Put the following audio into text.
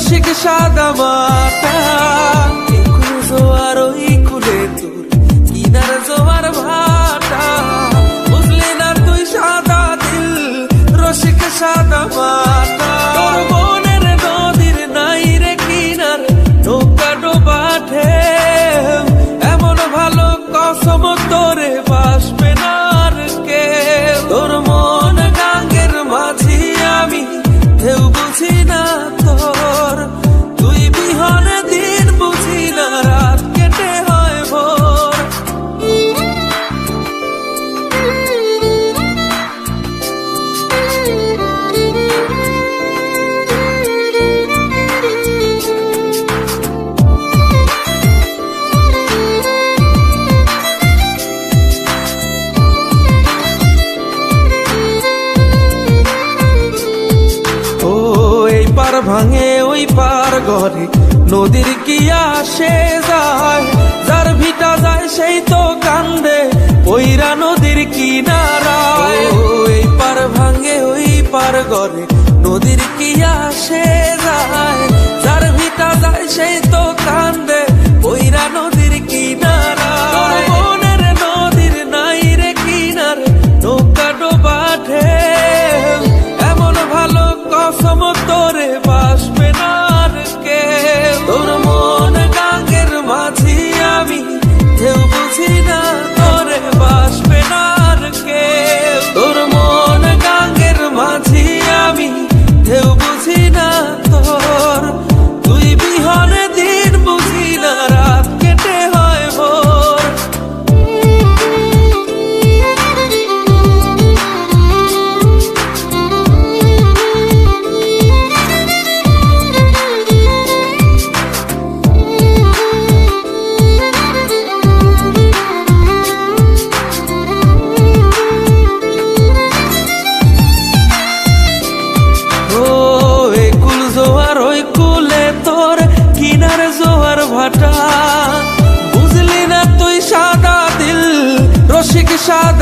রসিক সাদা মাটা, একুল জোয়ার ওই কুলে তোর কিনার জোয়ার ভাটা, বুঝলি না তুই সাদা দিল রসিক সাদা মাটা। তোর মনের নদীর নাই রে কিনার, নৌকা ডোবা ঢেউ, এমন ভালো কসম তোরে বাসবে না আর কেউ। তোর মন গাঙ্গের মাঝি আমি, ঢেউ বুঝি না তোর, তুই বিহনে দিন বুঝি না, রাত কেটে হয় ভোর। পার ভাঙে ওই পার ঘরে নদীর কি আসে যায়, যার ভিটা যায় সেই তো কান্দে ওইরা নদীর কিনারায়। ওই পার ভাঙে ওই পার ঘরে নদীর কি আসে যায়, যার ভিটা যায় সেই তো কান্দে ওইরা নদীর কিনারায়। মনের নদীর নাই রে কিনার, নৌকা ডোবা ঢেউ, এমন ভালো কসম তোরে বাসবে না আর কেউ। তোর মন গাঙ্গের মাঝি আমি, ঢেউ বুঝি না তোরে বাসবে না আর কেউ। তোর মন গাঙ্গের মাঝি আমি, ঢেউ বুঝি না তোর, তুই বিহনে দিন বুঝি না, রাত কেটে হয় ভোর। কিনার জোয়ার ভাটা, বুঝলি না তুই সাদা দিল রসিক সাদা